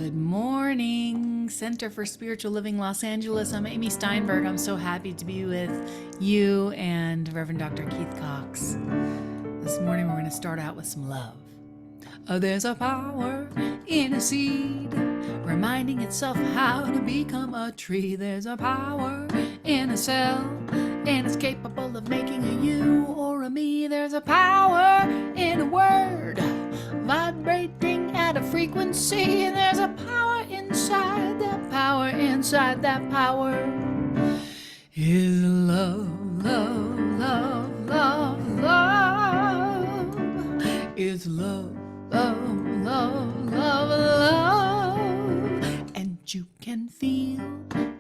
Good morning, Center for Spiritual Living Los Angeles. I'm Amy Steinberg. I'm so happy to be with you and Reverend Dr. Keith Cox. This morning we're going to start out with some love. There's a power in a seed, reminding itself how to become a tree. There's a power in a cell, and it's capable of making a you or a me. There's a power in a word, vibrating at a frequency. And there's a power inside that power, inside that power is love, love, love, love, love. It's love, love, love, love, love. And you can feel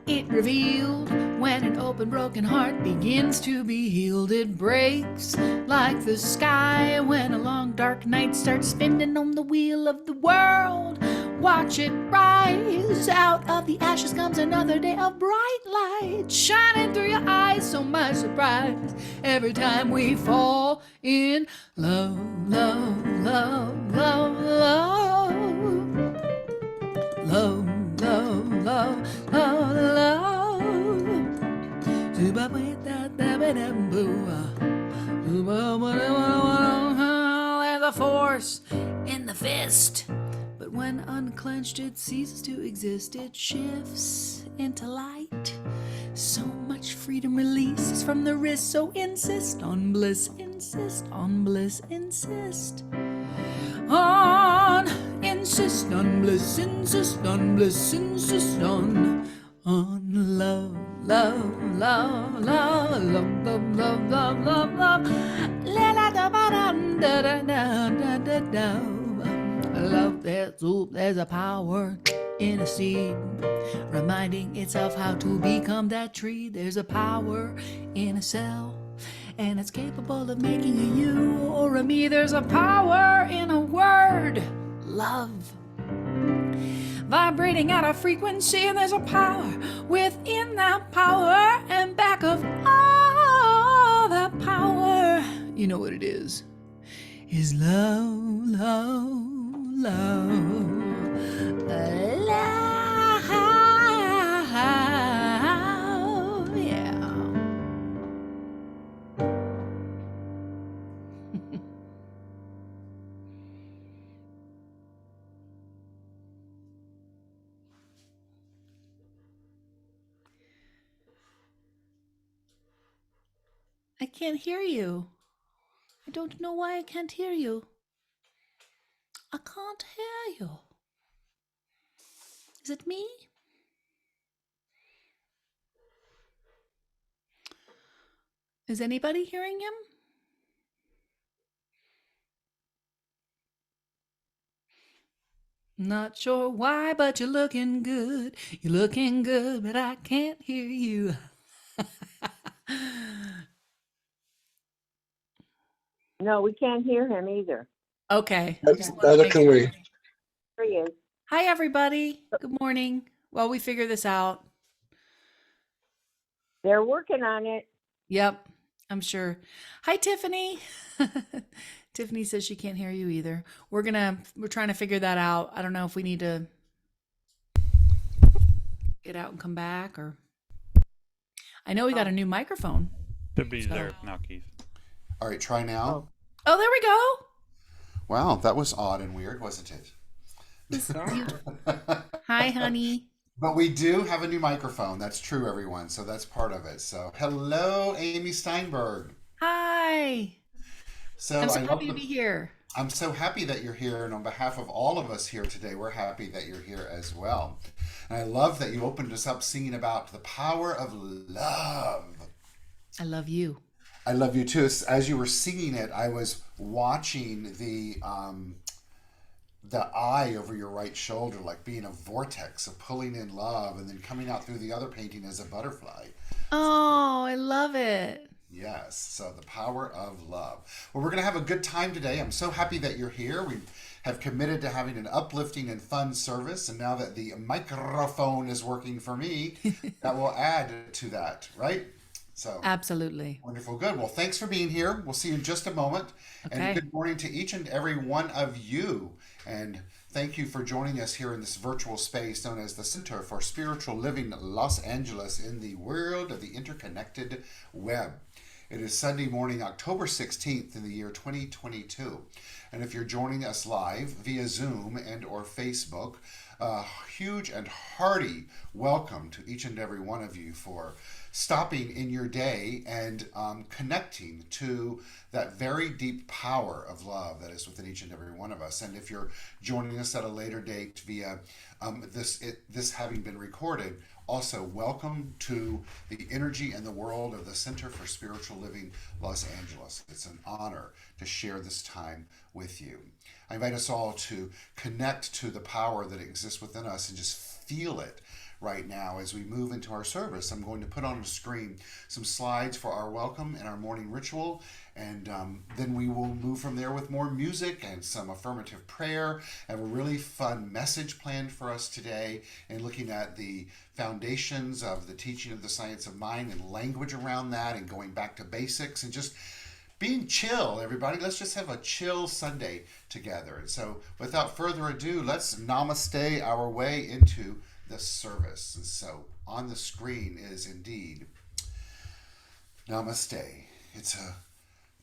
it revealed when an open, broken heart begins to be healed. It breaks like the sky when a long, dark night starts spinning on the wheel of the world. Watch it rise. Out of the ashes comes another day of bright light, shining through your eyes. So much surprise every time we fall in love, love, love, love, love. Love, love, love, love, love. There's a force in the fist, but when unclenched it ceases to exist. It shifts into light. So much freedom releases from the wrist. So insist on bliss, insist on bliss, insist on, insist on bliss, insist on bliss, insist on love, love, love, love, love, love, love, love, love, love. La la da ba da da da da da da. Love, there's a power in a seed, reminding itself how to become that tree. There's a power in a cell, and it's capable of making a you or a me. There's a power in a word, love, vibrating at a frequency. And there's a power within that power, and back of all that power, you know what it is love, love, love, love, yeah. I can't hear you. I don't know why I can't hear you. I can't hear you. Is it me? Is anybody hearing him? Not sure why, but you're looking good. You're looking good, but I can't hear you. No, we can't hear him either. Okay. Neither can we. There he is. Hi, everybody. Good morning. Well, we figure this out. They're working on it. Yep, I'm sure. Hi, Tiffany. Tiffany says she can't hear you either. We're trying to figure that out. I don't know if we need to get out and come back, or I know we got a new microphone. Should be there now, Keith. All right, try now. Oh, there we go. Wow, that was odd and weird, wasn't it? Hi, honey. But we do have a new microphone. That's true, everyone. So that's part of it. So hello, Amy Steinberg. Hi. So I'm so happy to be here. I'm so happy that you're here. And on behalf of all of us here today, we're happy that you're here as well. And I love that you opened us up singing about the power of love. I love you. I love you too. As you were singing it, I was watching the eye over your right shoulder, like being a vortex of pulling in love and then coming out through the other painting as a butterfly. Oh, I love it. Yes, so the power of love. Well, we're going to have a good time today. I'm so happy that you're here. We have committed to having an uplifting and fun service, and now that the microphone is working for me, that will add to that, right? So absolutely. Wonderful. Good. Well, thanks for being here. We'll see you in just a moment. Okay. And good morning to each and every one of you. And thank you for joining us here in this virtual space known as the Center for Spiritual Living Los Angeles in the world of the interconnected web. It is Sunday morning, October 16th in the year 2022. And if you're joining us live via Zoom and or Facebook, a huge and hearty welcome to each and every one of you for stopping in your day and connecting to that very deep power of love that is within each and every one of us. And if you're joining us at a later date via this having been recorded, also welcome to the energy and the world of the Center for Spiritual Living Los Angeles. It's an honor to share this time with you. I invite us all to connect to the power that exists within us and just feel it right now as we move into our service. I'm going to put on the screen some slides for our welcome and our morning ritual, and then we will move from there with more music and some affirmative prayer. I have a really fun message planned for us today, and looking at the foundations of the teaching of the science of mind and language around that, and going back to basics and just being chill, everybody. Let's just have a chill Sunday together. And so without further ado, let's namaste our way into the service. And so on the screen is indeed namaste. It's an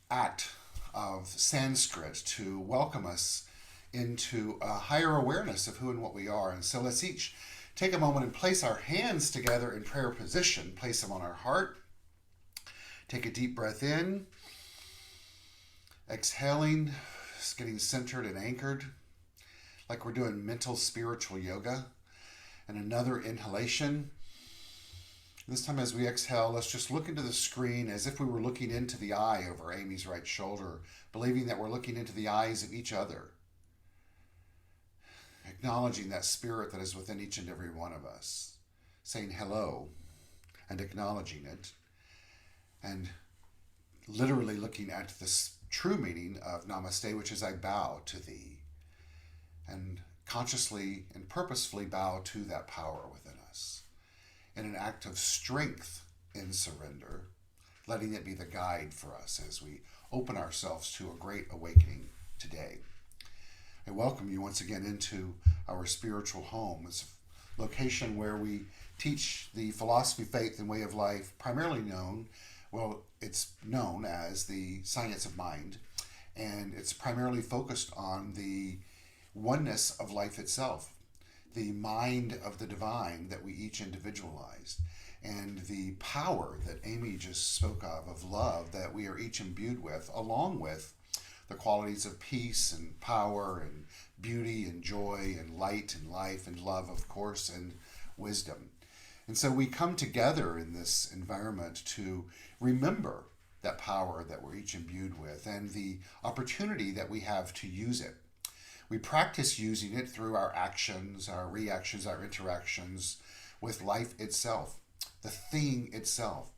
act of Sanskrit to welcome us into a higher awareness of who and what we are. And so let's each take a moment and place our hands together in prayer position. Place them on our heart. Take a deep breath in. Exhaling, just getting centered and anchored, like we're doing mental spiritual yoga. And another inhalation. This time as we exhale, let's just look into the screen as if we were looking into the eye over Amy's right shoulder, believing that we're looking into the eyes of each other. Acknowledging that spirit that is within each and every one of us. Saying hello and acknowledging it. And literally looking at this true meaning of namaste, which is I bow to thee. And consciously and purposefully bow to that power within us in an act of strength in surrender, letting it be the guide for us as we open ourselves to a great awakening today. I welcome you once again into our spiritual home. It's a location where we teach the philosophy, faith, and way of life, primarily it's known as the science of mind, and it's primarily focused on the oneness of life itself, the mind of the divine that we each individualize, and the power that Amy just spoke of love that we are each imbued with, along with the qualities of peace and power and beauty and joy and light and life and love, of course, and wisdom. And so we come together in this environment to remember that power that we're each imbued with and the opportunity that we have to use it. We practice using it through our actions, our reactions, our interactions with life itself, the thing itself.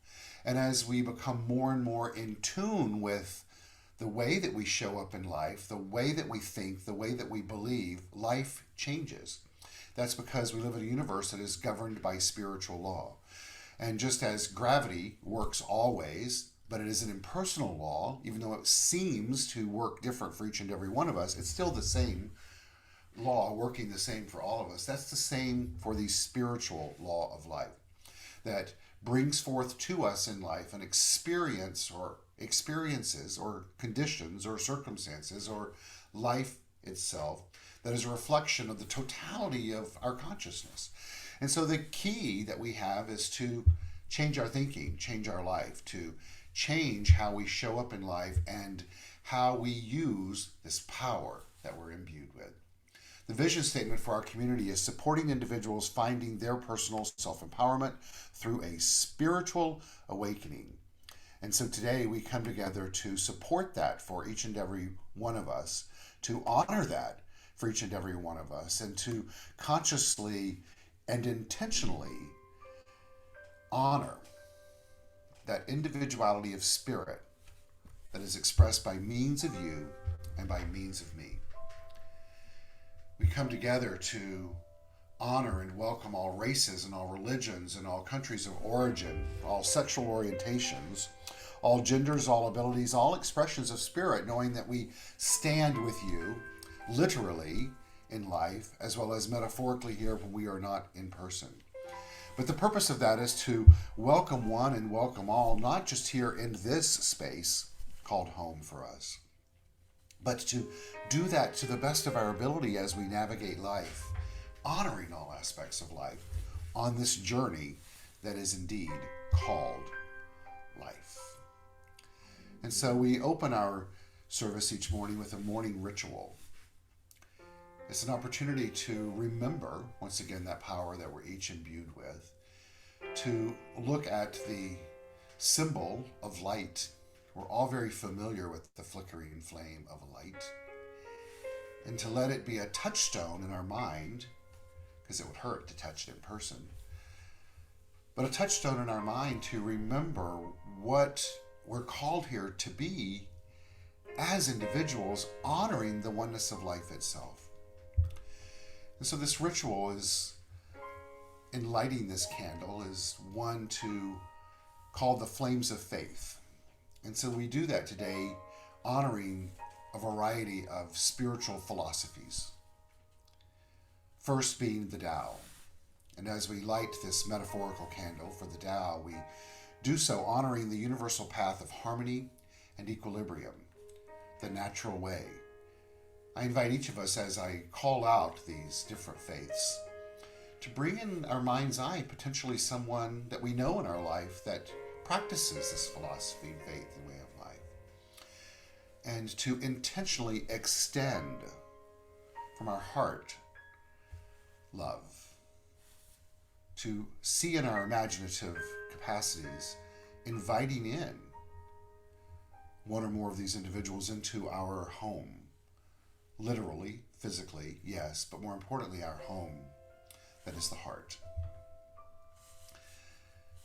And as we become more and more in tune with the way that we show up in life, the way that we think, the way that we believe, life changes. That's because we live in a universe that is governed by spiritual law. And just as gravity works always, but it is an impersonal law, even though it seems to work different for each and every one of us, it's still the same law working the same for all of us. That's the same for the spiritual law of life that brings forth to us in life an experience or experiences or conditions or circumstances or life itself that is a reflection of the totality of our consciousness. And so the key that we have is to change our thinking, change our life, to change how we show up in life and how we use this power that we're imbued with. The vision statement for our community is supporting individuals finding their personal self-empowerment through a spiritual awakening. And so today we come together to support that for each and every one of us, to honor that for each and every one of us, and to consciously and intentionally honor that individuality of spirit that is expressed by means of you and by means of me. We come together to honor and welcome all races and all religions and all countries of origin, all sexual orientations, all genders, all abilities, all expressions of spirit, knowing that we stand with you, literally, in life, as well as metaphorically here when we are not in person. But the purpose of that is to welcome one and welcome all, not just here in this space called home for us, but to do that to the best of our ability as we navigate life, honoring all aspects of life on this journey that is indeed called life. And so we open our service each morning with a morning ritual. It's an opportunity to remember, once again, that power that we're each imbued with, to look at the symbol of light. We're all very familiar with the flickering flame of a light. And to let it be a touchstone in our mind, because it would hurt to touch it in person, but a touchstone in our mind to remember what we're called here to be as individuals, honoring the oneness of life itself. And so this ritual is, in lighting this candle, is one to call the flames of faith. And so we do that today, honoring a variety of spiritual philosophies. First being the Tao. And as we light this metaphorical candle for the Tao, we do so honoring the universal path of harmony and equilibrium, the natural way. I invite each of us, as I call out these different faiths, to bring in our mind's eye potentially someone that we know in our life that practices this philosophy, faith, and way of life, and to intentionally extend from our heart love, to see in our imaginative capacities, inviting in one or more of these individuals into our home. Literally, physically, yes, but more importantly, our home, that is the heart.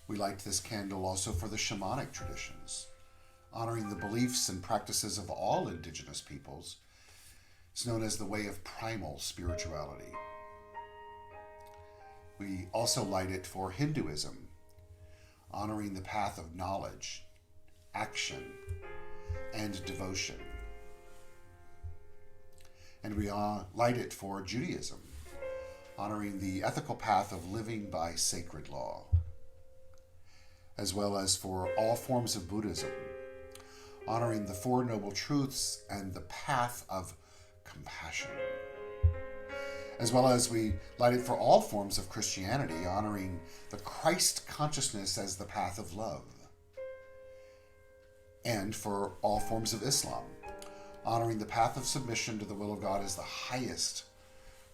We light this candle also for the shamanic traditions, honoring the beliefs and practices of all indigenous peoples. It's known as the way of primal spirituality. We also light it for Hinduism, honoring the path of knowledge, action, and devotion. And we light it for Judaism, honoring the ethical path of living by sacred law, as well as for all forms of Buddhism, honoring the Four Noble Truths and the path of compassion. As well as we light it for all forms of Christianity, honoring the Christ consciousness as the path of love. And for all forms of Islam, honoring the path of submission to the will of God as the highest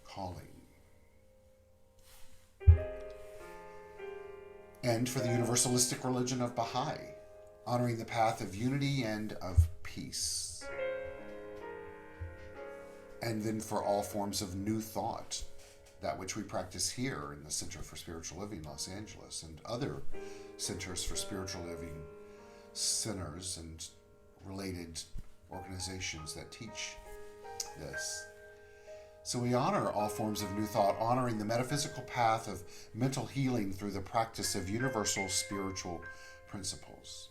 calling. And for the universalistic religion of Baha'i, honoring the path of unity and of peace. And then for all forms of new thought, that which we practice here in the Center for Spiritual Living, Los Angeles, and other centers for spiritual living centers and related organizations that teach this. So we honor all forms of new thought, honoring the metaphysical path of mental healing through the practice of universal spiritual principles.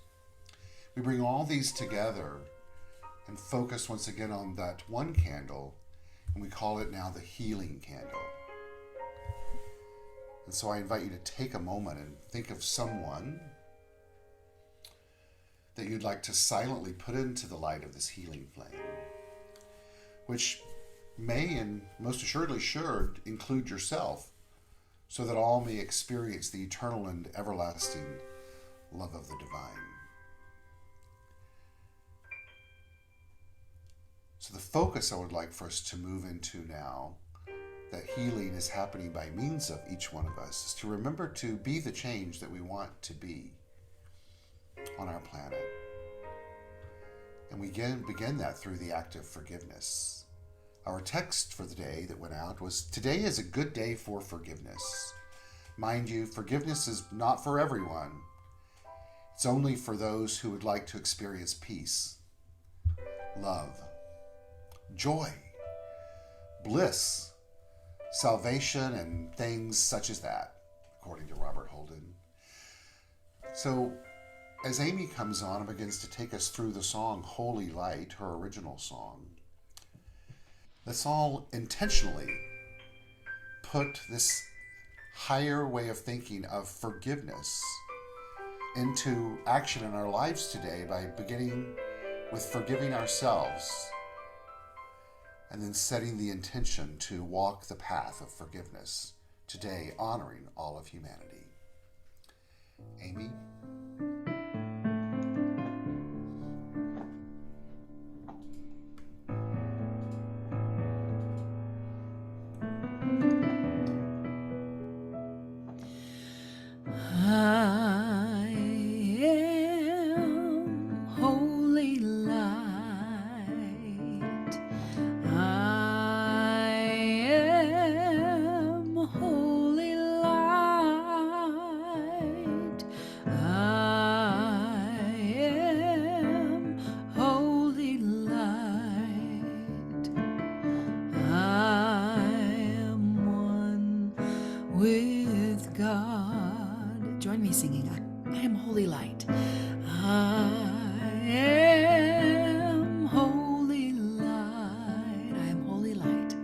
We bring all these together and focus once again on that one candle, and we call it now the healing candle. And so I invite you to take a moment and think of someone that you'd like to silently put into the light of this healing flame, which may and most assuredly should include yourself, so that all may experience the eternal and everlasting love of the divine. So the focus I would like for us to move into now, that healing is happening by means of each one of us, is to remember to be the change that we want to be on our planet. And we begin that through the act of forgiveness. Our text for the day that went out was, "Today is a good day for forgiveness." Mind you, forgiveness is not for everyone. It's only for those who would like to experience peace, love, joy, bliss, salvation, and things such as that, according to Robert Holden. So, as Amy comes on and begins to take us through the song Holy Light, her original song, let's all intentionally put this higher way of thinking of forgiveness into action in our lives today by beginning with forgiving ourselves and then setting the intention to walk the path of forgiveness today, honoring all of humanity. Amy? I am holy light. I am holy light. I am holy light. I am one with God. Join me singing, I am holy light. I am holy light. I am holy light.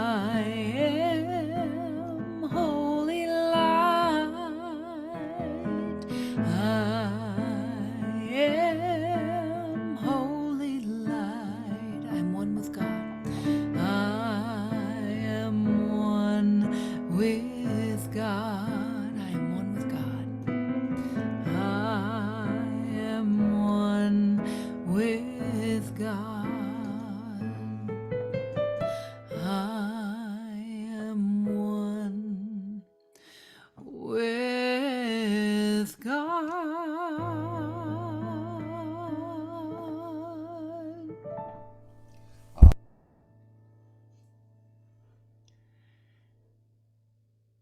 I am holy light. I am holy light. I am one with God. I am one with God. I am one with God. I am one with God. I am one with God.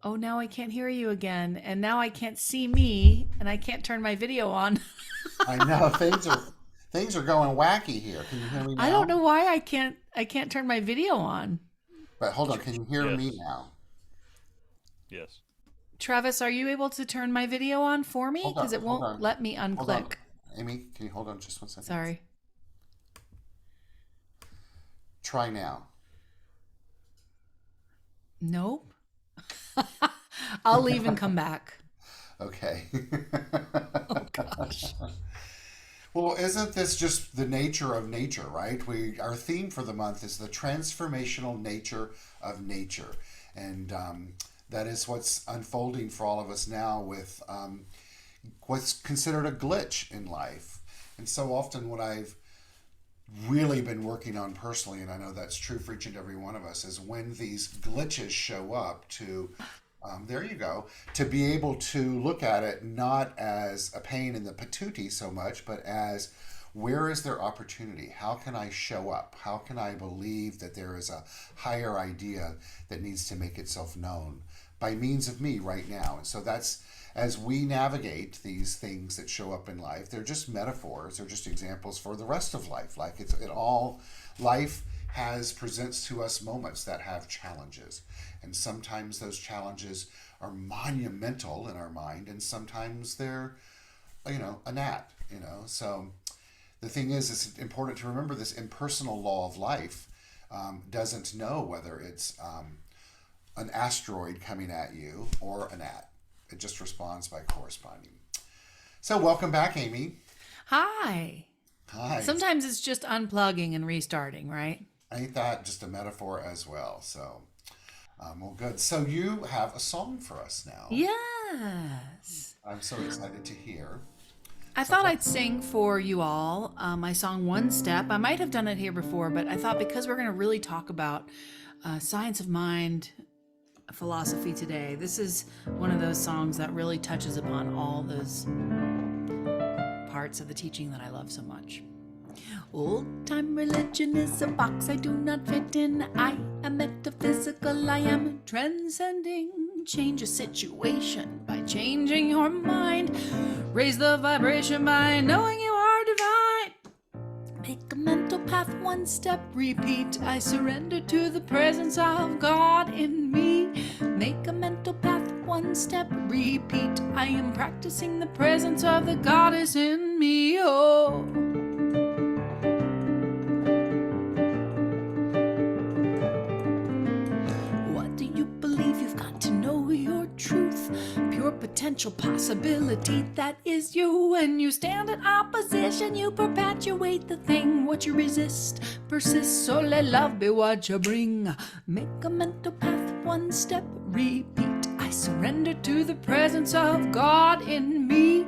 Oh, now I can't hear you again, and now I can't see me, and I can't turn my video on. I know things are going wacky here. Can you hear me now? I don't know why I can't turn my video on. But hold on, can you hear me Yes. now? Yes. Travis, are you able to turn my video on for me? Hold Because on, it hold won't on. let me Hold on. unclick. Amy, can you hold on just one second? Sorry. Try now. Nope. I'll leave and come back. Okay. Oh gosh. Well, isn't this just the nature of nature, right? Our theme for the month is the transformational nature of nature, and that is what's unfolding for all of us now with what's considered a glitch in life. And so often, what I've really been working on personally, and I know that's true for each and every one of us, is when these glitches show up to there you go. To be able to look at it not as a pain in the patootie so much, but as where is their opportunity? How can I show up? How can I believe that there is a higher idea that needs to make itself known by means of me right now? And so that's as we navigate these things that show up in life, they're just metaphors, they're just examples for the rest of life. Like life presents to us moments that have challenges. And sometimes those challenges are monumental in our mind, and sometimes they're, a gnat, So the thing is, it's important to remember this impersonal law of life doesn't know whether it's an asteroid coming at you or a gnat. It just responds by corresponding. So welcome back, Amy. Hi. Hi. Sometimes it's just unplugging and restarting, right? Ain't that just a metaphor as well? So, well, good. So you have a song for us now. Yes. I'm so excited to hear. I thought I'd sing for you all my song One Step. I might have done it here before, but I thought because we're going to really talk about science of mind philosophy today, this is one of those songs that really touches upon all those parts of the teaching that I love so much. Old time religion is a box I do not fit in. I am metaphysical, I am transcending. Change a situation by changing your mind. Raise the vibration by knowing you are divine. Make a mental path, one step, repeat. I surrender to the presence of God in me. Make a mental path, one step, repeat. I am practicing the presence of the goddess in me. Oh. potential possibility that is you. When you stand in opposition, you perpetuate the thing. What you resist persists, so let love be what you bring. Make a mental path, one step, repeat. I surrender to the presence of God in me.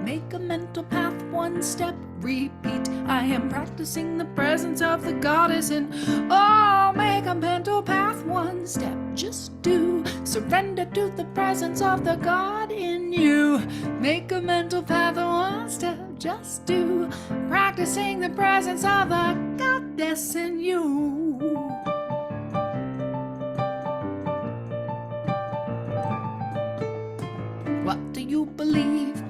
Make a mental path, one step, repeat. I am practicing the presence of the goddess in. Oh, make a mental path, one step, just do. Surrender to the presence of the God in you. Make a mental path, one step, just do. Practicing the presence of the goddess in you. What do you believe?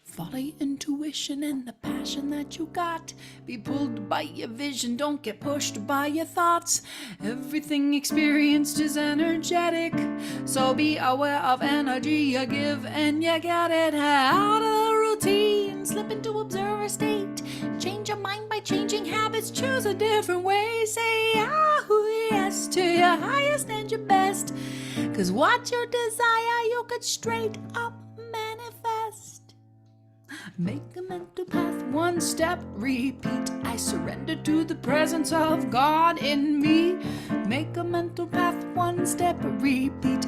Follow your intuition and the passion that you got. Be pulled by your vision, don't get pushed by your thoughts. Everything experienced is energetic, so be aware of energy you give and you get it. Out of the routine, slip into observer state. Change your mind by changing habits, choose a different way. Say yes to your highest and your best, 'cause what you desire you could straight up manifest. Make a mental path, one step, repeat. I surrender to the presence of God in me. Make a mental path, one step, repeat.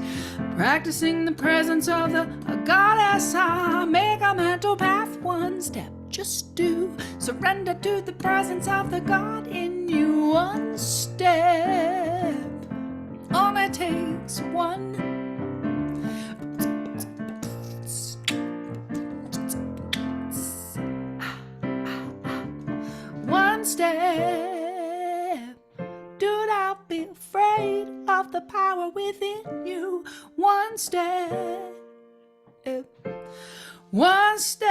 Practicing the presence of the goddess. Make a mental path, one step, just do. Surrender to the presence of the God in you. One step, only takes one. One step, do not be afraid of the power within you. One step, one step.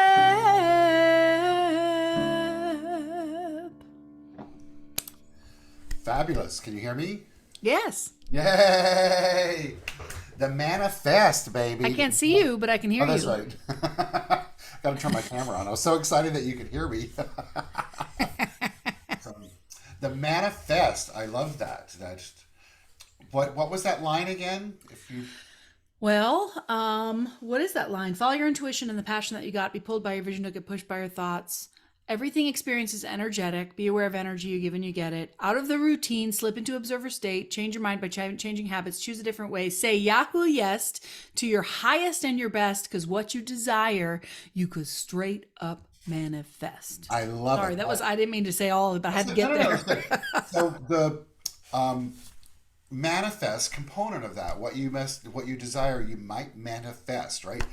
Fabulous. Can you hear me? Yes, Yay! The manifest, baby. I can't see you, but I can hear Oh, that's you. right. Got to turn my camera on. I was so excited that you could hear me. The manifest. I love that. That's what was that line again? If you Well, what is that line? Follow your intuition and the passion that you got. Be pulled by your vision, don't get pushed by your thoughts. Everything experienced is energetic. Be aware of energy you give and you get it. Out of the routine, slip into observer state. Change your mind by changing habits. Choose a different way. Say Yahoo yes to your highest and your best, because what you desire, you could straight up manifest. I love Sorry, it. that was, I didn't mean to say all of it, but I had to get No, there. no. So the manifest component of that, what you desire, you might manifest, right?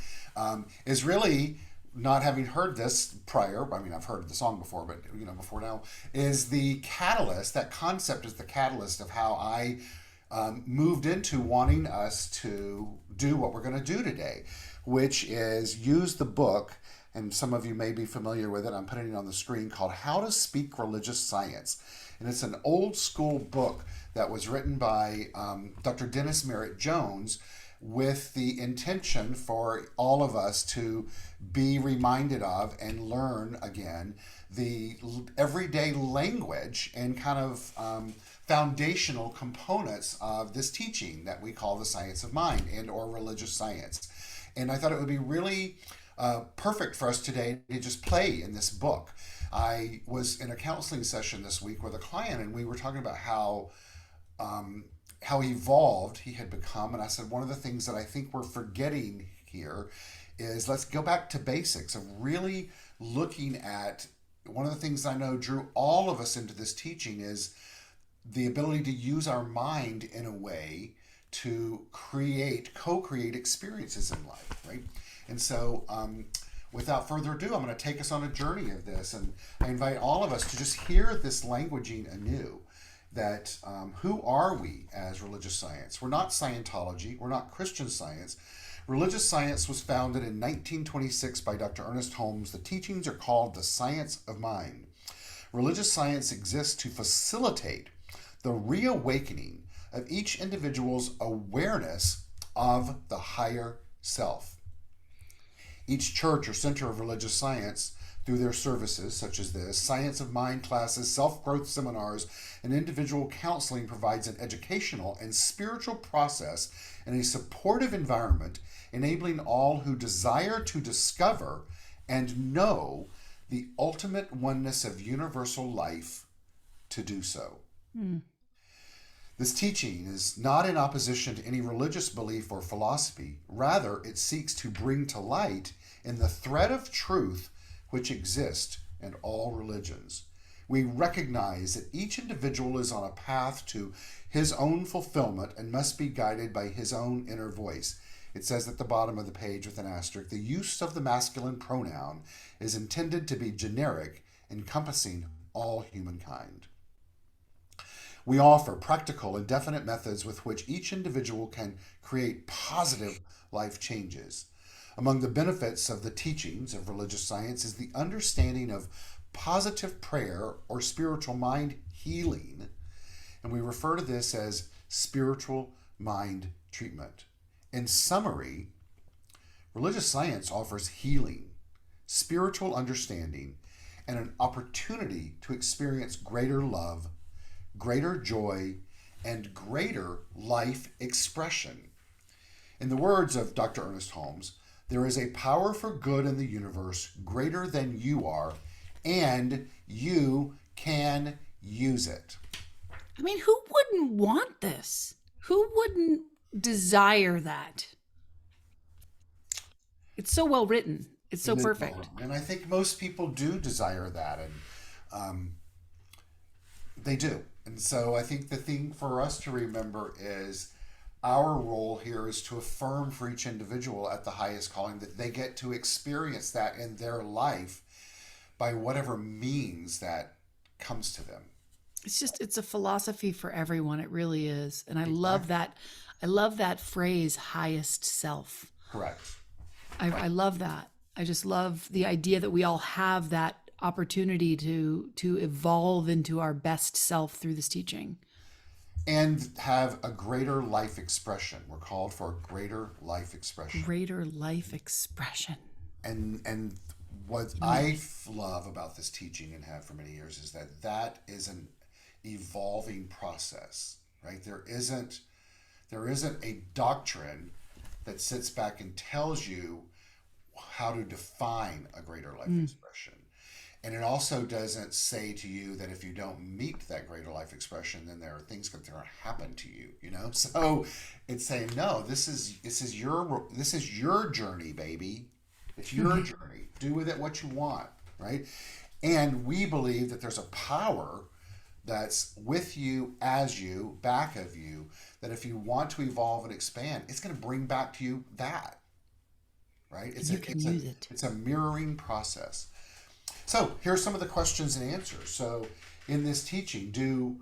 Is really, not having heard this prior. I mean, I've heard the song before, but before now, is the catalyst. That concept is the catalyst of how I moved into wanting us to do what we're going to do today, which is use the book. And some of you may be familiar with it. I'm putting it on the screen, called How to Speak Religious Science. And it's an old school book that was written by Dr. Dennis Merritt Jones, with the intention for all of us to be reminded of and learn again the everyday language and kind of foundational components of this teaching that we call the science of mind and or religious science. And I thought it would be really perfect for us today to just play in this book. I was in a counseling session this week with a client, and we were talking about how evolved he had become. And I said, one of the things that I think we're forgetting here is, let's go back to basics of really looking at one of the things I know drew all of us into this teaching is the ability to use our mind in a way to co-create experiences in life, right? And so without further ado, I'm going to take us on a journey of this. And I invite all of us to just hear this languaging anew. That who are we as religious science? We're not Scientology. We're not Christian Science. Religious science was founded in 1926 by Dr. Ernest Holmes. The teachings are called the science of mind. Religious science exists to facilitate the reawakening of each individual's awareness of the higher self. Each church or center of religious science through their services such as this. Science of Mind classes, self-growth seminars, and individual counseling provides an educational and spiritual process in a supportive environment, enabling all who desire to discover and know the ultimate oneness of universal life to do so. This teaching is not in opposition to any religious belief or philosophy. Rather, it seeks to bring to light in the thread of truth which exists in all religions. We recognize that each individual is on a path to his own fulfillment and must be guided by his own inner voice. It says at the bottom of the page with an asterisk, the use of the masculine pronoun is intended to be generic, encompassing all humankind. We offer practical and definite methods with which each individual can create positive life changes. Among the benefits of the teachings of religious science is the understanding of positive prayer or spiritual mind healing, and we refer to this as spiritual mind treatment. In summary, religious science offers healing, spiritual understanding, and an opportunity to experience greater love, greater joy, and greater life expression. In the words of Dr. Ernest Holmes, there is a power for good in the universe greater than you are, and you can use it. I mean, who wouldn't want this? Who wouldn't desire that? It's so well written. It's so perfect. And I think most people do desire that, and they do. And so I think the thing for us to remember is our role here is to affirm for each individual at the highest calling that they get to experience that in their life by whatever means that comes to them. It's a philosophy for everyone. It really is. And I love that. I love that phrase, highest self. Correct. I love that. I just love the idea that we all have that opportunity to evolve into our best self through this teaching. And have a greater life expression. We're called for a greater life expression. Greater life expression. And what I love about this teaching and have for many years is that is an evolving process, right? There isn't a doctrine that sits back and tells you how to define a greater life expression. And it also doesn't say to you that if you don't meet that greater life expression, then there are things that are going to happen to you, you know? So it's saying, no, this is your journey, baby. It's your journey. Do with it what you want, right? And we believe that there's a power that's with you, as you, back of you, that if you want to evolve and expand, it's going to bring back to you that, right? It's a mirroring process. So here's some of the questions and answers. So in this teaching, do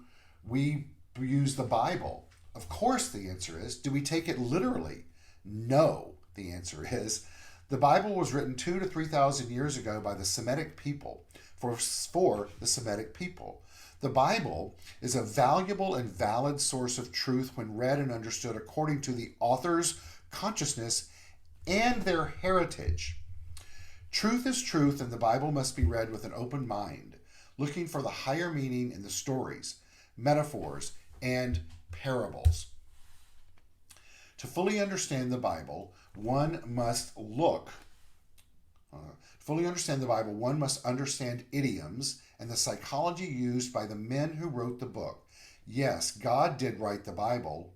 we use the Bible? Of course the answer is. Do we take it literally? No, the answer is. The Bible was written 2,000 to 3,000 years ago by the Semitic people for the Semitic people. The Bible is a valuable and valid source of truth when read and understood according to the author's consciousness and their heritage. Truth is truth, and the Bible must be read with an open mind, looking for the higher meaning in the stories, metaphors, and parables. To fully understand the Bible, one must understand idioms and the psychology used by the men who wrote the book. Yes, God did write the Bible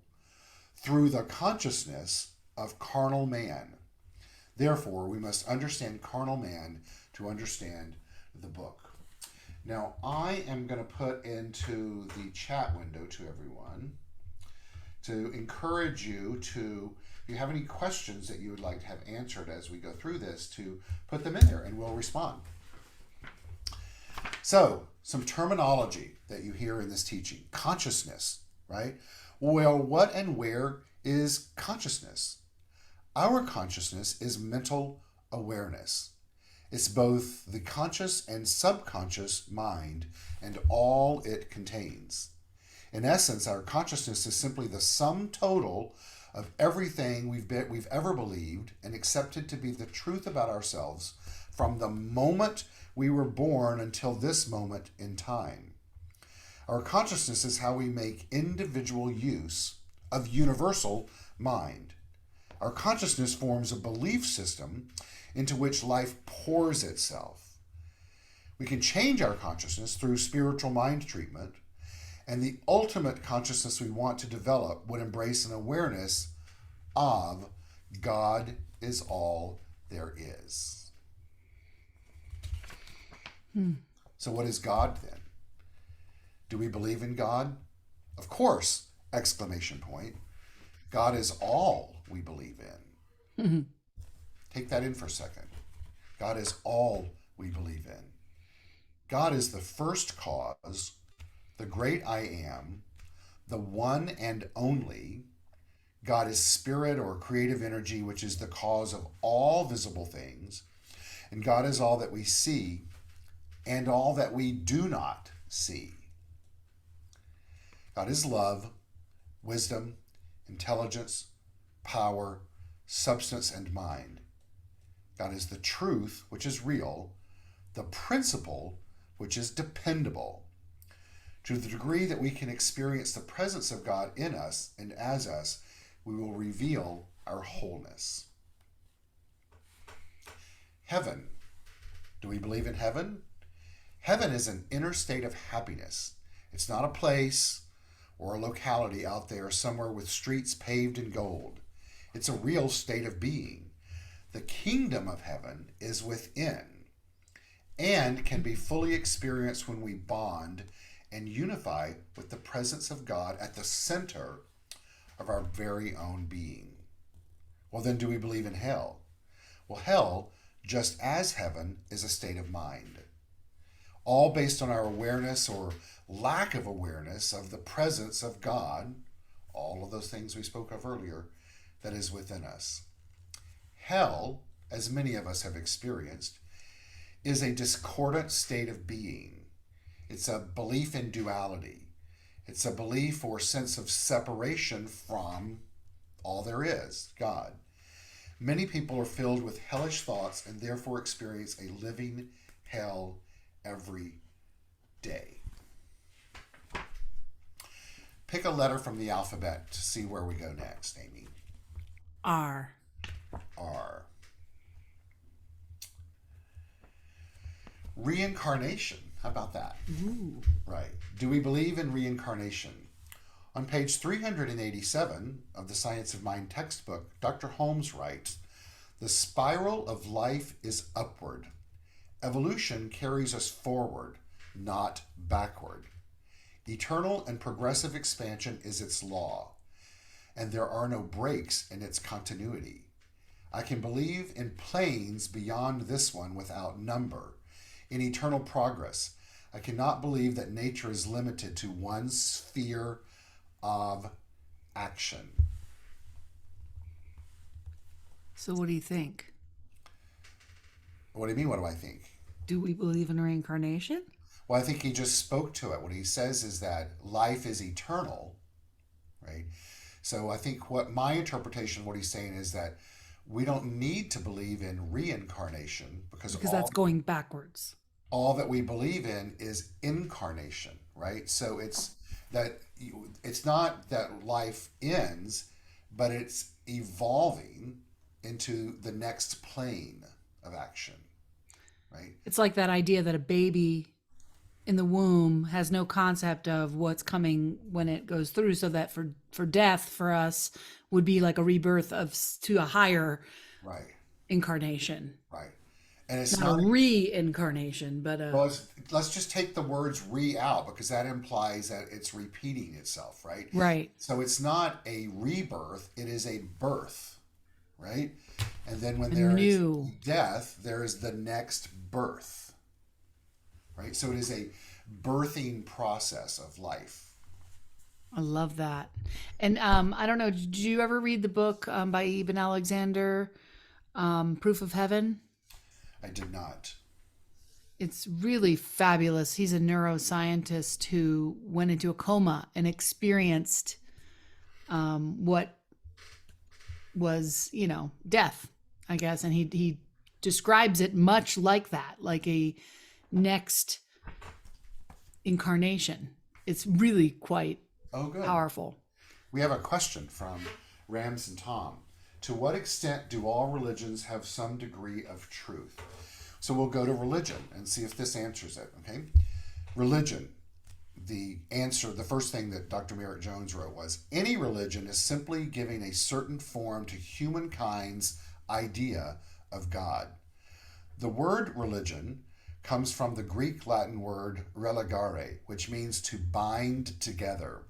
through the consciousness of carnal man. Therefore, we must understand carnal man to understand the book. Now, I am going to put into the chat window to everyone to encourage you to, if you have any questions that you would like to have answered as we go through this, to put them in there and we'll respond. So, some terminology that you hear in this teaching. Consciousness, right? Well, what and where is consciousness? Our consciousness is mental awareness. It's both the conscious and subconscious mind and all it contains. In essence, our consciousness is simply the sum total of everything we've ever believed and accepted to be the truth about ourselves from the moment we were born until this moment in time. Our consciousness is how we make individual use of universal mind. Our consciousness forms a belief system into which life pours itself. We can change our consciousness through spiritual mind treatment, and the ultimate consciousness we want to develop would embrace an awareness of God is all there is. So what is God then? Do we believe in God? Of course, exclamation point. God is all we believe in. Take that in for a second. God is all we believe in. God is the first cause, the great I am, the one and only. God is spirit or creative energy, which is the cause of all visible things. And God is all that we see and all that we do not see. God is love, wisdom, intelligence, power, substance, and mind. God is the truth, which is real, the principle, which is dependable. To the degree that we can experience the presence of God in us and as us, we will reveal our wholeness. Heaven. Do we believe in heaven? Heaven is an inner state of happiness. It's not a place or a locality out there somewhere with streets paved in gold. It's a real state of being. The kingdom of heaven is within and can be fully experienced when we bond and unify with the presence of God at the center of our very own being. Well, then, do we believe in hell? Well, hell, just as heaven, is a state of mind, all based on our awareness or lack of awareness of the presence of God, all of those things we spoke of earlier, that is within us. Hell, as many of us have experienced, is a discordant state of being. It's a belief in duality. It's a belief or sense of separation from all there is, God. Many people are filled with hellish thoughts and therefore experience a living hell every day. Pick a letter from the alphabet to see where we go next, Amy. R. R. Reincarnation. How about that? Ooh. Right. Do we believe in reincarnation? On page 387 of the Science of Mind textbook, Dr. Holmes writes, "The spiral of life is upward. Evolution carries us forward, not backward. Eternal and progressive expansion is its law, and there are no breaks in its continuity. I can believe in planes beyond this one without number, in eternal progress. I cannot believe that nature is limited to one sphere of action." So what do you think? What do you mean, what do I think? Do we believe in reincarnation? Well, I think he just spoke to it. What he says is that life is eternal, right? So I think what my interpretation of what he's saying is that we don't need to believe in reincarnation because That's going backwards. all that we believe in is incarnation, right? So it's that it's not that life ends, but it's evolving into the next plane of action, right? It's like that idea that a baby in the womb has no concept of what's coming when it goes through, so that for death for us would be like a rebirth to a higher Right, incarnation. right. And it's Not not, a reincarnation, but well, let's just take the words re out because that implies that it's repeating itself, right? right. So it's not a rebirth, it is a birth, right? And then when A there is new. death, there is the next birth, right? So it is a birthing process of life. I love that. And I don't know, did you ever read the book by Ibn Alexander, Proof of Heaven? I did not. It's really fabulous. He's a neuroscientist who went into a coma and experienced what was, death, I guess. And he describes it much like that, like a next incarnation. It's really quite Oh, good. powerful. We have a question from Rams and Tom. To what extent do all religions have some degree of truth? So we'll go to religion and see if this answers it, okay? Religion. The answer, the first thing that Dr. Merritt Jones wrote was, any religion is simply giving a certain form to humankind's idea of God. The word religion comes from the Greek Latin word religare, which means to bind together.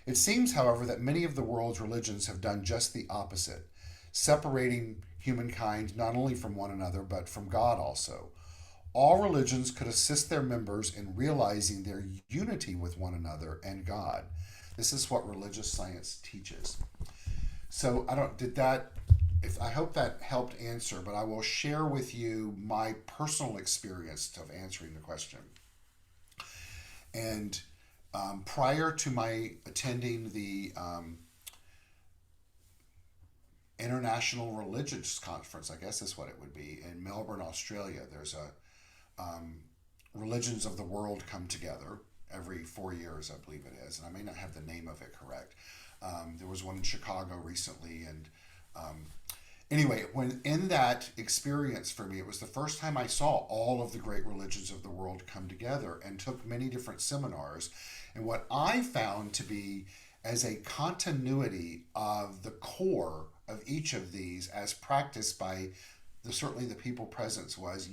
It seems, however, that many of the world's religions have done just the opposite, separating humankind not only from one another, but from God also. All religions could assist their members in realizing their unity with one another and God. This is what religious science teaches. So I hope that helped answer, but I will share with you my personal experience of answering the question. And prior to my attending the International Religious Conference, I guess is what it would be, in Melbourne, Australia, there's a religions of the world come together every 4 years, I believe it is, and I may not have the name of it correct. There was one in Chicago recently, and anyway, when in that experience for me, it was the first time I saw all of the great religions of the world come together, and took many different seminars. And what I found to be as a continuity of the core of each of these as practiced by certainly the people present was,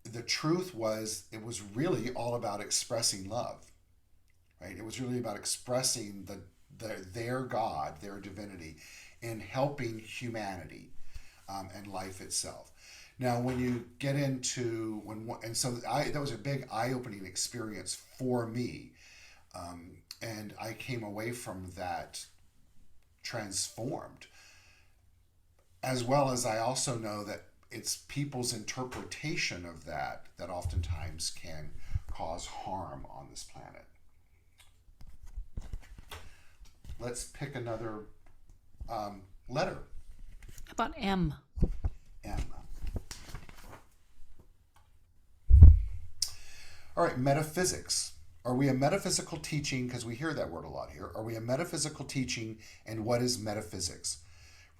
the truth was, it was really all about expressing love, right? It was really about expressing their God, their divinity, and helping humanity and life itself. Now, when you get into that was a big eye-opening experience for me, and I came away from that transformed. As well as I also know that it's people's interpretation of that oftentimes can cause harm on this planet. Let's pick another letter. How about M? M. All right, metaphysics. Are we a metaphysical teaching? Because we hear that word a lot here. Are we a metaphysical teaching, and what is metaphysics?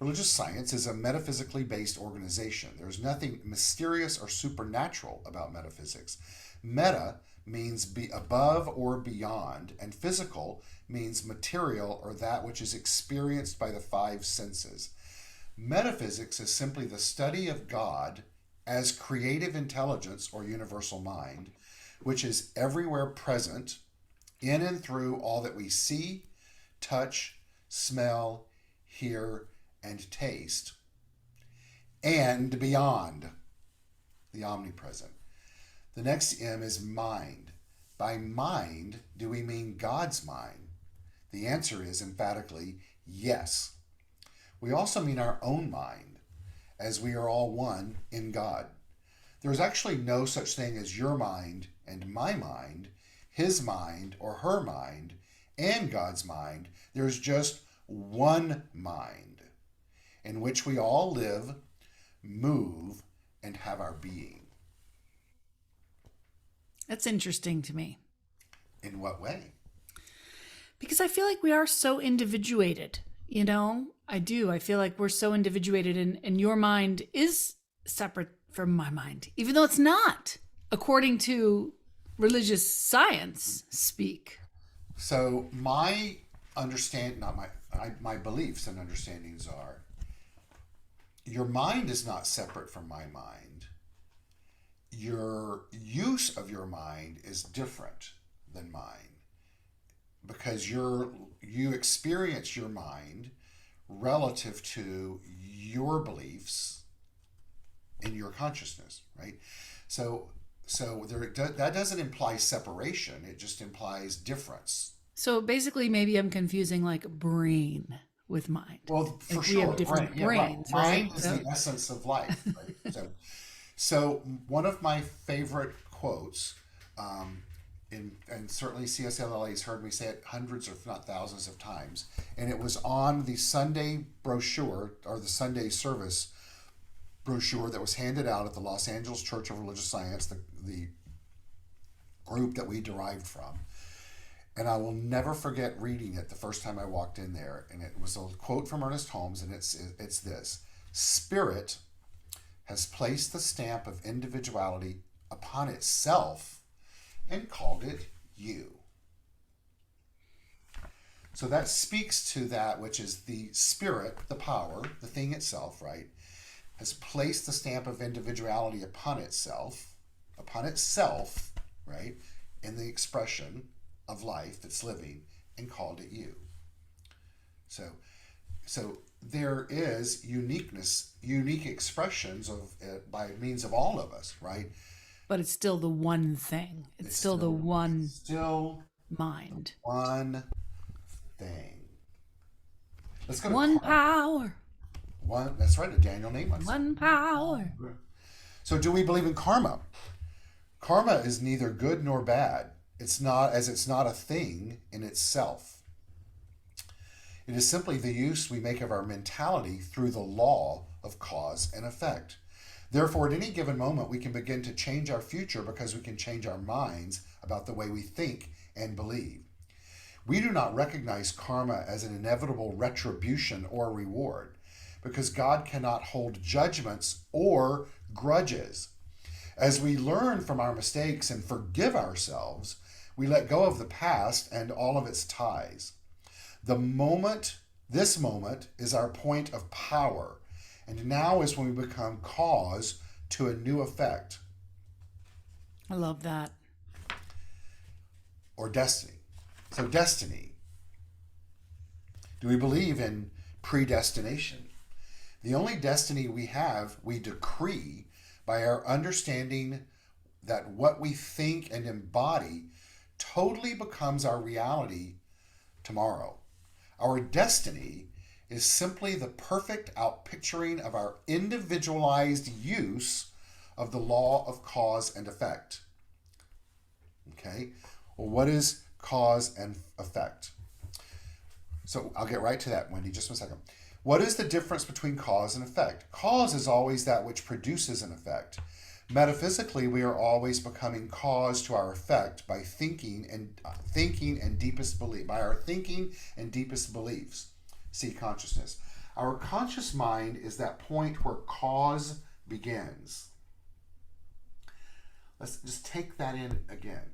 Religious science is a metaphysically based organization. There's nothing mysterious or supernatural about metaphysics. Meta means be above or beyond, and physical means material or that which is experienced by the five senses. Metaphysics is simply the study of God as creative intelligence or universal mind, which is everywhere present, in and through all that we see, touch, smell, hear, and taste, and beyond, the omnipresent. The next M is mind. By mind, do we mean God's mind? The answer is emphatically yes. We also mean our own mind, as we are all one in God. There is actually no such thing as your mind and my mind, his mind or her mind, and God's mind. There's just one mind in which we all live, move, and have our being. That's interesting to me. In what way? Because I feel like we are so individuated, you know? I do. I feel like we're so individuated, and your mind is separate from my mind, even though it's not, according to religious science speak. So my my beliefs and understandings are, your mind is not separate from my mind. Your use of your mind is different than mine, because you experience your mind relative to your beliefs in your consciousness, right? So that doesn't imply separation. It just implies difference. So basically, maybe I'm confusing like brain with mind. Well, for like sure, we have different brains, Yeah, right. right? Mind is the essence of life. Right? So one of my favorite quotes, and certainly CSL-LA has heard me say it hundreds, if not thousands of times, and it was on the Sunday brochure or the Sunday service brochure that was handed out at the Los Angeles Church of Religious Science, the group that we derived from. And I will never forget reading it the first time I walked in there. And it was a quote from Ernest Holmes, and it's this: Spirit has placed the stamp of individuality upon itself and called it you. So that speaks to that which is the spirit, the power, the thing itself, right? Has placed the stamp of individuality upon itself, right? In the expression of life that's living, and called it you. So there is unique expressions of it by means of all of us, right? But it's still the one thing. It's still the one mind. One thing. Let's go to One power. One. That's right. A Daniel name. One power. So, do we believe in karma? Karma is neither good nor bad. It's not a thing in itself. It is simply the use we make of our mentality through the law of cause and effect. Therefore, at any given moment, we can begin to change our future because we can change our minds about the way we think and believe. We do not recognize karma as an inevitable retribution or reward because God cannot hold judgments or grudges. As we learn from our mistakes and forgive ourselves, we let go of the past and all of its ties. This moment is our point of power, and now is when we become cause to a new effect. I love that. Or destiny. So destiny. Do we believe in predestination? The only destiny we have, we decree by our understanding that what we think and embody totally becomes our reality tomorrow. Our destiny is simply the perfect outpicturing of our individualized use of the law of cause and effect. Okay? Well, what is cause and effect? So I'll get right to that, Wendy, just 1 second. What is the difference between cause and effect? Cause is always that which produces an effect. Metaphysically, we are always becoming cause to our effect by thinking and deepest belief, by our thinking and deepest beliefs. See consciousness. Our conscious mind is that point where cause begins. Let's just take that in again.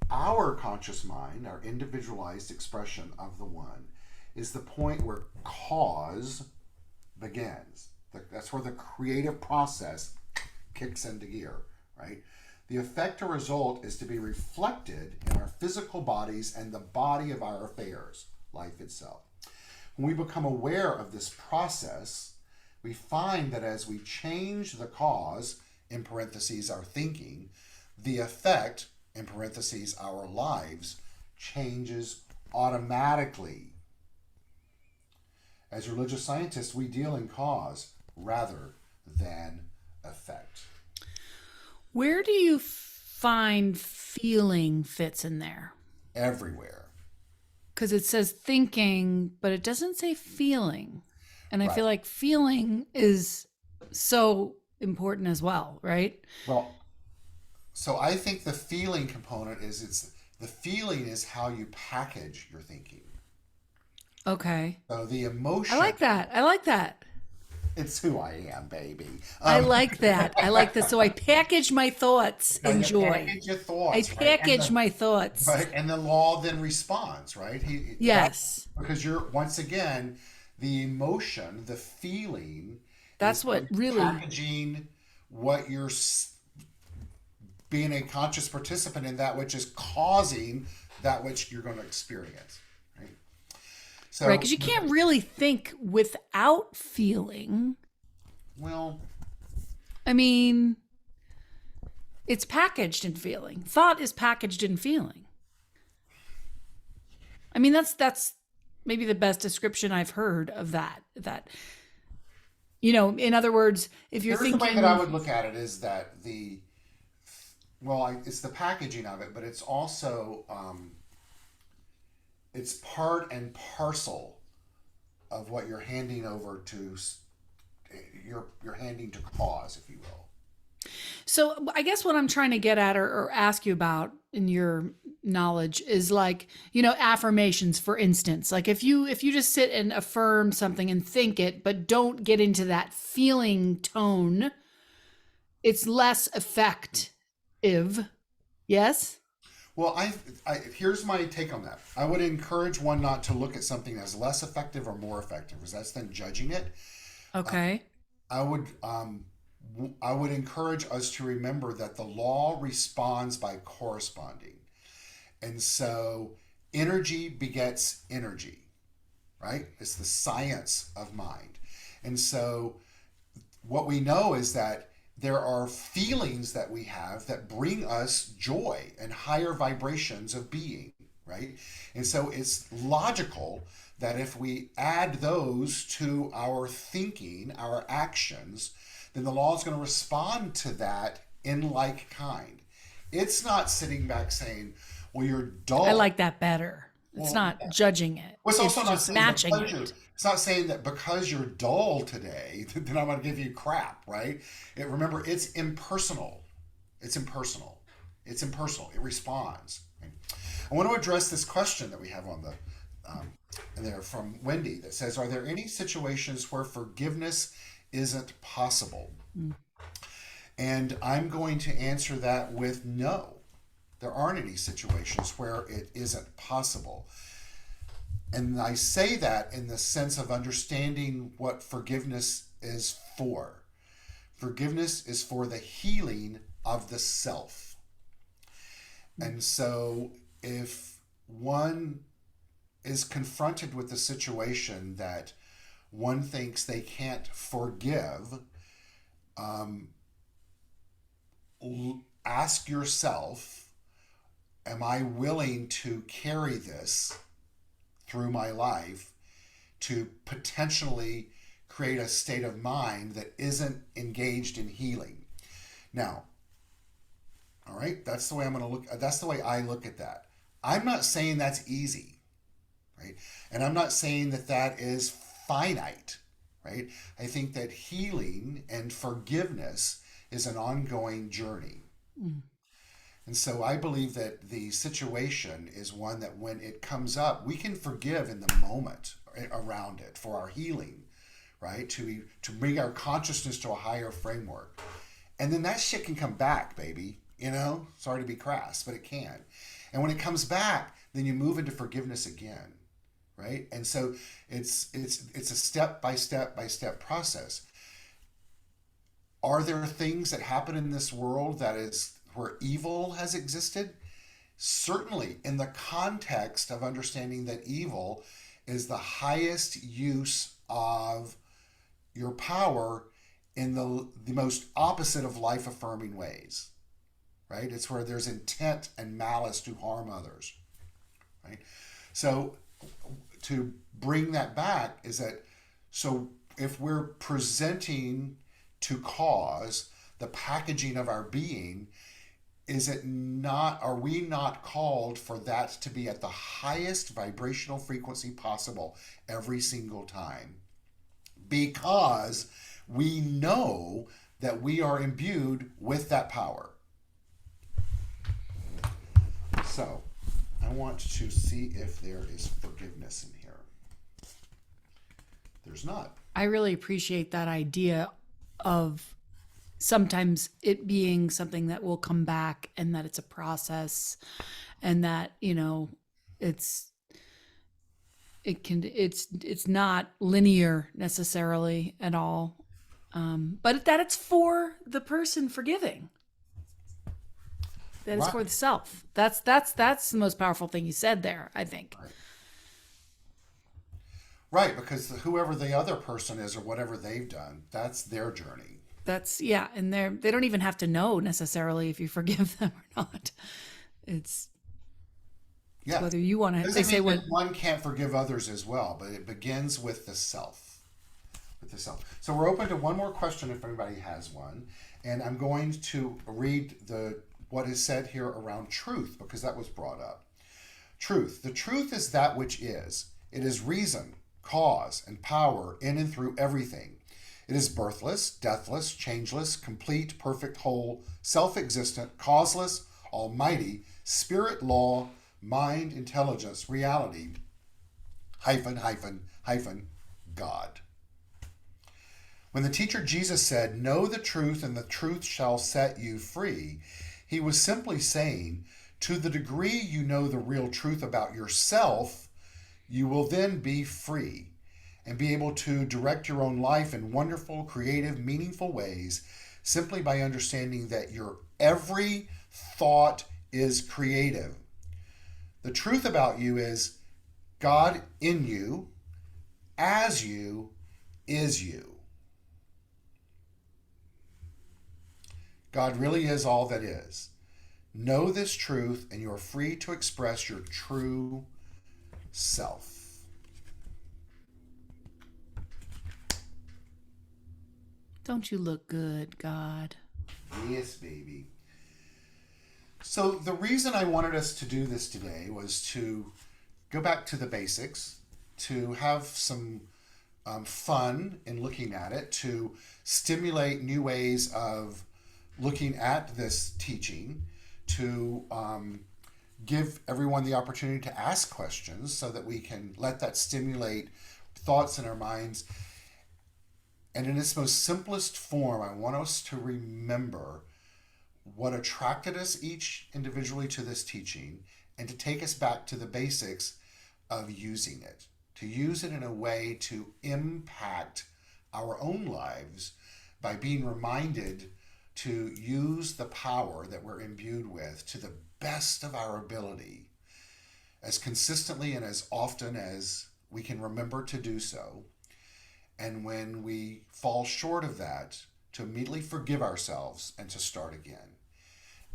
Our conscious mind, our individualized expression of the one, is the point where cause begins. That's where the creative process kicks into gear, right? The effect or result is to be reflected in our physical bodies and the body of our affairs, life itself. When we become aware of this process, we find that as we change the cause, in parentheses, our thinking, the effect, in parentheses, our lives, changes automatically. As religious scientists, we deal in cause rather than effect. Where do you find feeling fits in there? Everywhere. Because it says thinking, but it doesn't say feeling. And I feel like feeling is so important as well, right? Well, so I think the feeling component is the feeling is how you package your thinking. Okay. So the emotion. I like that. It's who I am, baby. I like that. I like this. So I package my thoughts in joy. Package your thoughts. I package my thoughts. Right, and the law then responds, right? Yes. Because you're, once again, the emotion, the feeling. That's what really packaging what you're being a conscious participant in that which is causing that which you're going to experience. So, right, because you can't really think without feeling. Well, I mean, it's packaged in feeling. Thought is packaged in feeling. I mean, that's maybe the best description I've heard of that. That, you know, in other words, if you're here's thinking, the way that I would look at it is that it's the packaging of it, but it's also it's part and parcel of what you're handing over to you're handing to cause, if you will. So I guess what I'm trying to get at or ask you about in your knowledge is like, affirmations, for instance. Like if you just sit and affirm something and think it, but don't get into that feeling tone, it's less effective. Yes? Well, here's my take on that. I would encourage one not to look at something as less effective or more effective, because that's then judging it. Okay. I would I would encourage us to remember that the law responds by corresponding, and so energy begets energy, right? It's the science of mind, and so what we know is that there are feelings that we have that bring us joy and higher vibrations of being, right? And so it's logical that if we add those to our thinking, our actions, then the law is going to respond to that in like kind. It's not sitting back saying, well, you're dull. I like that better. It's not judging it. Well, it's also not just saying matching because it. it's not saying that because you're dull today, then I'm going to give you crap, right? Remember, it's impersonal. It's impersonal. It's impersonal. It responds. Right? I want to address this question that we have on the there from Wendy that says, "Are there any situations where forgiveness isn't possible?" And I'm going to answer that with no. There aren't any situations where it isn't possible. And I say that in the sense of understanding what forgiveness is for. Forgiveness is for the healing of the self. And so if one is confronted with the situation that one thinks they can't forgive, ask yourself, am I willing to carry this through my life to potentially create a state of mind that isn't engaged in healing? Now, all right, that's the way that's the way I look at that. I'm not saying that's easy, right? And I'm not saying that that is finite, right? I think that healing and forgiveness is an ongoing journey. And so I believe that the situation is one that when it comes up, we can forgive in the moment around it for our healing, right? To bring our consciousness to a higher framework. And then that shit can come back, baby. Sorry to be crass, but it can. And when it comes back, then you move into forgiveness again, right? And so it's a step by step process. Are there things that happen in this world that is where evil has existed? Certainly, in the context of understanding that evil is the highest use of your power in the most opposite of life affirming ways, right? It's where there's intent and malice to harm others, right? So to bring that back is that, so if we're presenting to cause the packaging of our being, are we not called for that to be at the highest vibrational frequency possible every single time? Because we know that we are imbued with that power. So, I want to see if there is forgiveness in here. There's not. I really appreciate that idea of sometimes it being something that will come back and that it's a process and that, it's not linear necessarily at all. But that it's for the person forgiving. That it's for the self. That's the most powerful thing you said there, I think. Right, because whoever the other person is or whatever they've done, that's their journey. And they don't even have to know necessarily if you forgive them or not. It's whether you want to. They say one can't forgive others as well, but it begins with the self. So we're open to one more question if anybody has one, and I'm going to read what is said here around truth because that was brought up. Truth. The truth is that which is. It is reason, cause, and power in and through everything. It is birthless, deathless, changeless, complete, perfect, whole, self-existent, causeless, almighty, spirit, law, mind, intelligence, reality, hyphen, hyphen, hyphen, God. When the teacher Jesus said, "Know the truth and the truth shall set you free," he was simply saying, to the degree you know the real truth about yourself, you will then be free and be able to direct your own life in wonderful, creative, meaningful ways simply by understanding that your every thought is creative. The truth about you is God in you, as you, is you. God really is all that is. Know this truth and you are free to express your true self. Don't you look good, God? Yes, baby. So the reason I wanted us to do this today was to go back to the basics, to have some fun in looking at it, to stimulate new ways of looking at this teaching, to give everyone the opportunity to ask questions so that we can let that stimulate thoughts in our minds. And in its most simplest form, I want us to remember what attracted us each individually to this teaching and to take us back to the basics of using it, to use it in a way to impact our own lives by being reminded to use the power that we're imbued with to the best of our ability, as consistently and as often as we can remember to do so. And when we fall short of that, to immediately forgive ourselves and to start again.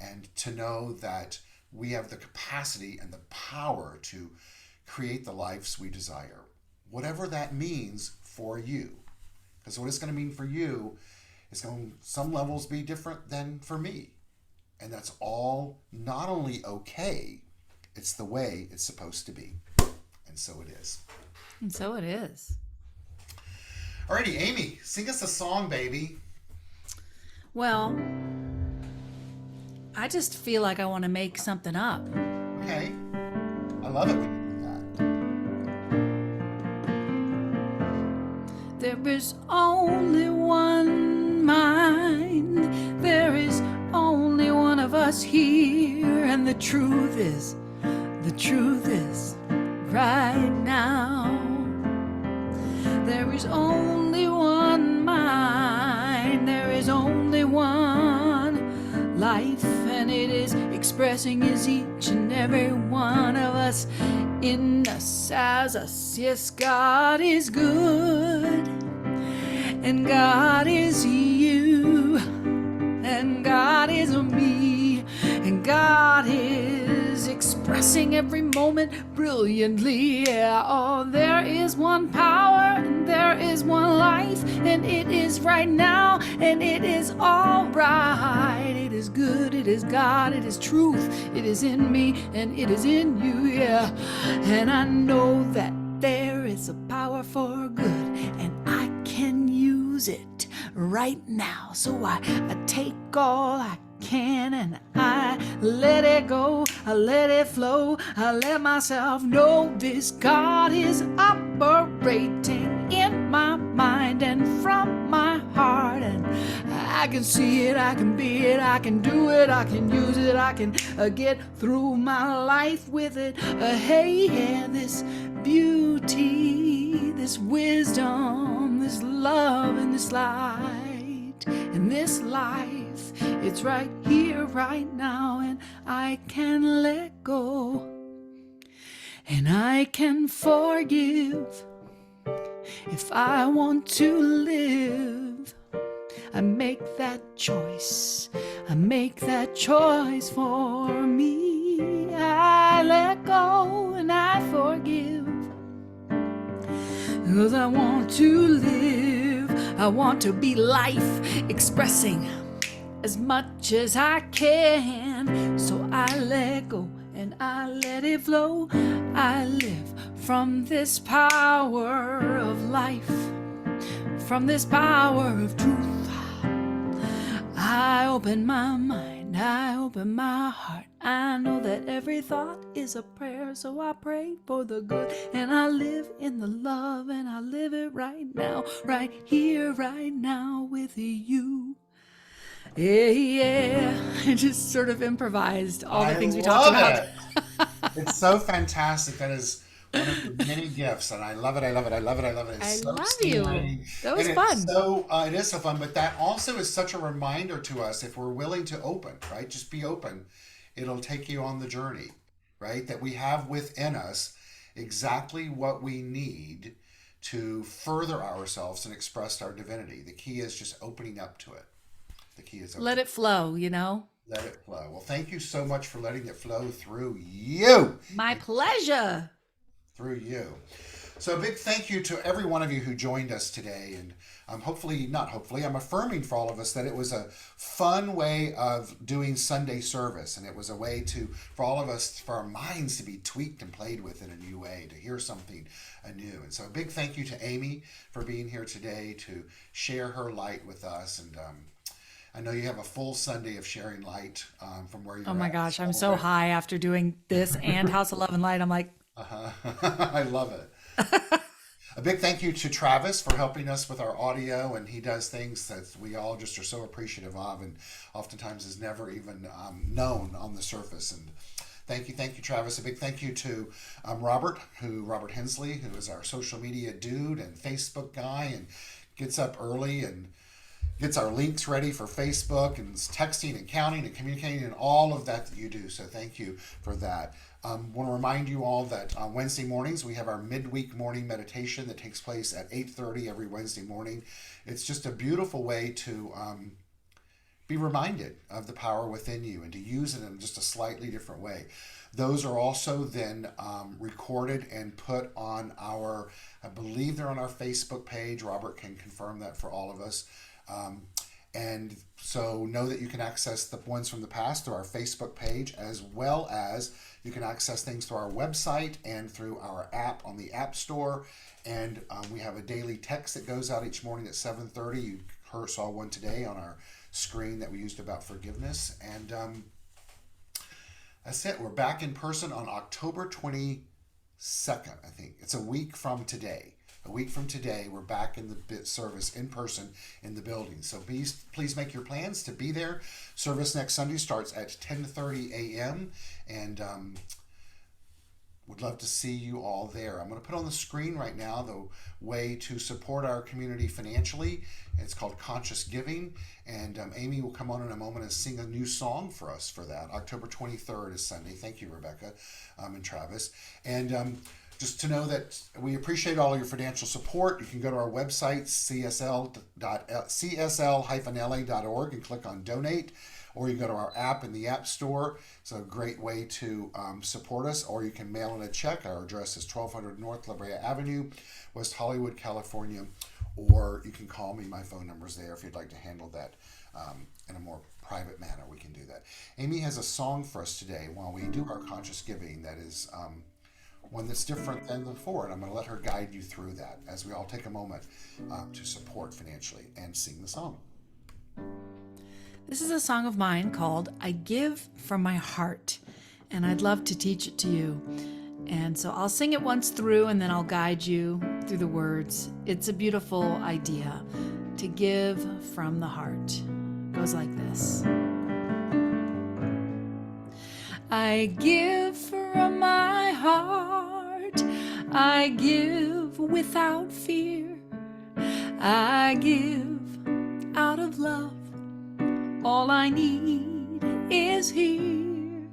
And to know that we have the capacity and the power to create the lives we desire. Whatever that means for you. Because what it's going to mean for you is going to, some levels, be different than for me. And that's all not only okay, it's the way it's supposed to be. And so it is. And so it is. Alrighty, Amy, sing us a song, baby. Well, I just feel like I want to make something up. Okay. I love it when you do that. There is only one mind. There is only one of us here. And the truth is right now. There is only one mind. There is only one life. And it is expressing is each and every one of us in us as us. Yes, God is good. And God is you. And God is me. And God is expressing every moment brilliantly. Yeah, oh, there is one power and there is one life, and it is right now, and it is all right. It is good, it is God, it is truth, it is in me, and it is in you, yeah. And I know that there is a power for good, and I can use it right now. So I take all I can and I let it go, I let it flow, I let myself know this God is operating in my mind and from my heart, and I can see it, I can be it, I can do it, I can use it, I can get through my life with it. Hey, yeah, this beauty, this wisdom, this love, and this light, and this life, it's right here, right now, and I can let go, and I can forgive. If I want to live, I make that choice. I make that choice for me. I let go and I forgive. 'Cause I want to live. I want to be life, expressing as much as I can. So I let go and I let it flow. I live from this power of life, from this power of truth. I open my mind, I open my heart. I know that every thought is a prayer, so I pray for the good. And I live in the love, and I live it right now, right here, right now with you. Yeah, yeah. I just sort of improvised all the I things we talked love about. it. It's so fantastic. That is one of your many gifts, and I love it. I love it. I love it. I love it. It's I so love you. stimulating, That was and it's fun. so it is so fun. But that also is such a reminder to us if we're willing to open, right? Just be open. It'll take you on the journey, right? That we have within us exactly what we need to further ourselves and express our divinity. The key is just opening up to it. The key is Let opening. it flow, you know? Let it flow. Well, thank you so much for letting it flow through you. My pleasure. Through you. So a big thank you to every one of you who joined us today. And I'm affirming for all of us that it was a fun way of doing Sunday service. And it was a way for all of us, for our minds to be tweaked and played with in a new way, to hear something anew. And so a big thank you to Amy for being here today to share her light with us. And I know you have a full Sunday of sharing light from where you're Oh my at. gosh, I'm so high after doing this and House of Love and Light. I'm like, I love it. A big thank you to Travis for helping us with our audio, and he does things that we all just are so appreciative of, and oftentimes is never even known on the surface. And thank you, Travis. A big thank you to Robert Hensley, who is our social media dude and Facebook guy, and gets up early and gets our links ready for Facebook and texting and counting and communicating and all of that you do. So thank you for that. Want to remind you all that on Wednesday mornings we have our midweek morning meditation that takes place at 8:30 every Wednesday morning. It's just a beautiful way to be reminded of the power within you and to use it in just a slightly different way. Those are also then recorded and put on I believe they're on our Facebook page. Robert can confirm that for all of us. And so know that you can access the ones from the past through our Facebook page, as well as you can access things through our website and through our app on the App Store. And we have a daily text that goes out each morning at 7:30. You saw one today on our screen that we used about forgiveness. And that's it. We're back in person on October 22nd, I think. It's a week from today. A week from today, we're back in the service in person in the building. So please make your plans to be there. Service next Sunday starts at 10:30 a.m. and would love to see you all there. I'm going to put on the screen right now the way to support our community financially. It's called Conscious Giving, and Amy will come on in a moment and sing a new song for us for that. October 23rd is Sunday. Thank you, Rebecca and Travis. And just to know that we appreciate all your financial support. You can go to our website, csl-la.org, and click on donate, or you can go to our app in the App Store. It's a great way to support us, or you can mail in a check. Our address is 1200 North La Brea Avenue, West Hollywood, California, or you can call me. My phone number's there if you'd like to handle that in a more private manner. We can do that. Amy has a song for us today while we do our conscious giving that is one that's different than before, and I'm going to let her guide you through that as we all take a moment to support financially and sing the song. this is a song of mine called I Give from My Heart, and I'd love to teach it to you. And so I'll sing it once through, and then I'll guide you through the words. It's a beautiful idea to give from the heart. It goes like this. I give from my heart, I give without fear, I give out of love, all I need is here.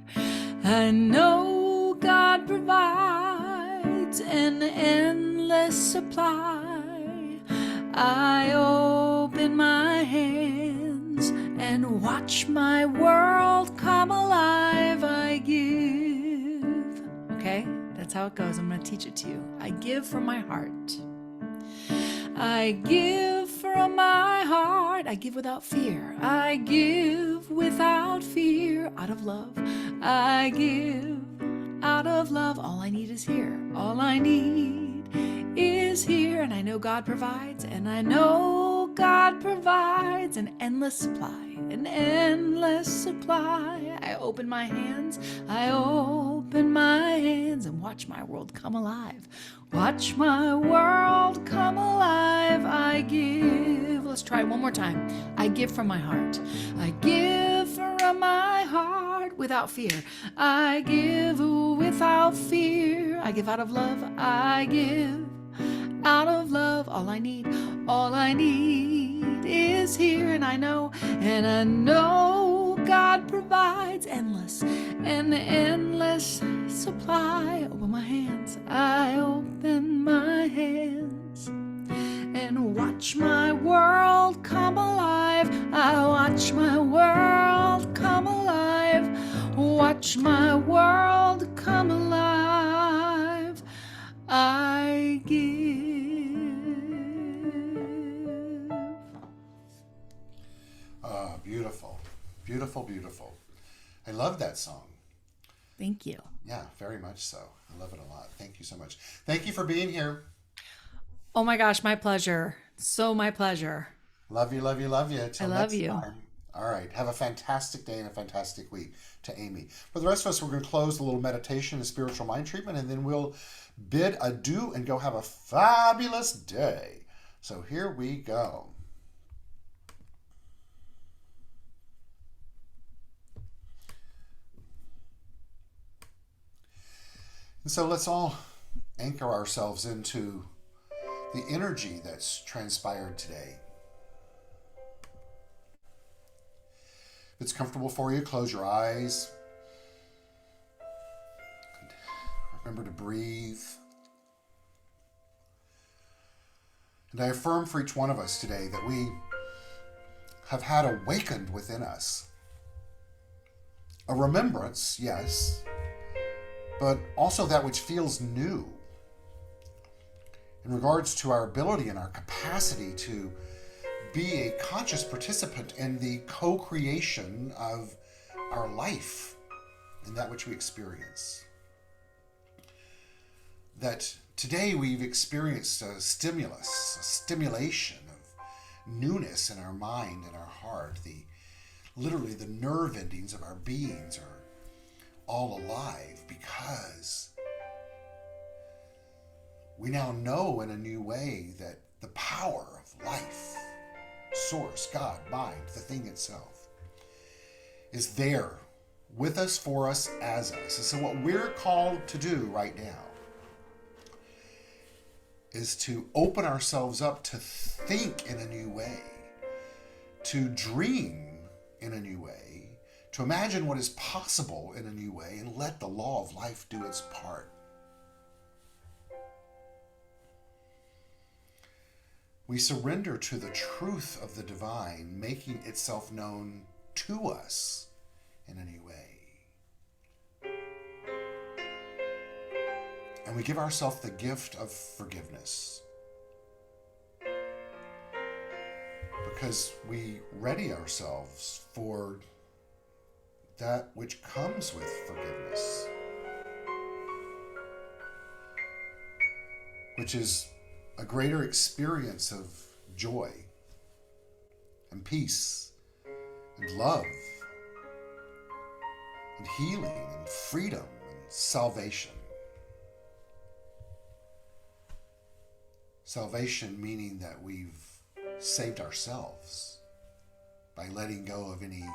I know God provides an endless supply, I open my hands and watch my world come alive. I give. Okay, that's how it goes. I'm going to teach it to you. I give from my heart. I give from my heart. I give without fear. I give without fear. Out of love. I give out of love. All I need is here. All I need is is here, and I know God provides, and I know God provides an endless supply, an endless supply. I open my hands, and watch my world come alive. Watch my world come alive. I give. Let's try one more time. I give from my heart. I give from my heart without fear. I give without fear. I give out of love. I give out of love. All I need is here, and I know God provides an endless supply. I open my hands, and watch my world come alive. I watch my world come alive. Watch my world come alive. I give. Beautiful. Beautiful, beautiful. I love that song. Thank you. Yeah, very much so. I love it a lot. Thank you so much. Thank you for being here. Oh my gosh, my pleasure. So my pleasure. Love you, love you, love you. Till I love next you. time. All right. Have a fantastic day and a fantastic week. To Amy. For the rest of us, we're going to close the little meditation and spiritual mind treatment, and then we'll bid adieu and go have a fabulous day. So here we go. And so let's all anchor ourselves into the energy that's transpired today. If it's comfortable for you, close your eyes. Remember to breathe. And I affirm for each one of us today that we have had awakened within us a remembrance, yes, but also that which feels new in regards to our ability and our capacity to be a conscious participant in the co-creation of our life and that which we experience. That today we've experienced a stimulus, a stimulation of newness in our mind and our heart. Literally the nerve endings of our beings are all alive because we now know in a new way that the power of life, source, God, mind, the thing itself, is there with us, for us, as us. And so what we're called to do right now is to open ourselves up to think in a new way, to dream in a new way, to imagine what is possible in a new way, and let the law of life do its part. We surrender to the truth of the divine, making itself known to us in a new way. And we give ourselves the gift of forgiveness, because we ready ourselves for that which comes with forgiveness, which is a greater experience of joy and peace and love and healing and freedom and salvation. Salvation meaning that we've saved ourselves by letting go of any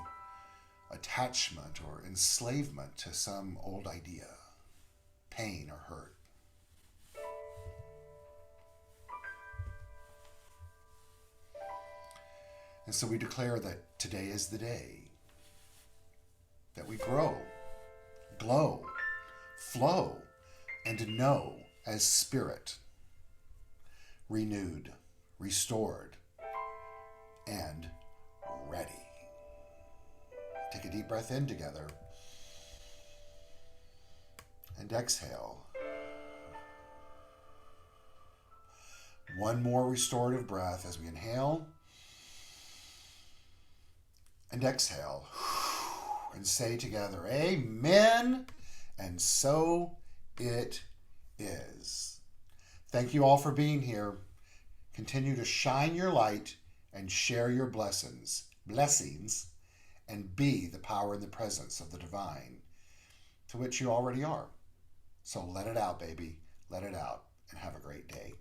attachment or enslavement to some old idea, pain or hurt. And so we declare that today is the day that we grow, glow, flow, and know as spirit, renewed, restored, and ready. Take a deep breath in together and exhale. One more restorative breath as we inhale and exhale, and say together, Amen, and so it is. Thank you all for being here. Continue to shine your light and share your blessings, and be the power and the presence of the divine, to which you already are. So let it out, baby. Let it out, and have a great day.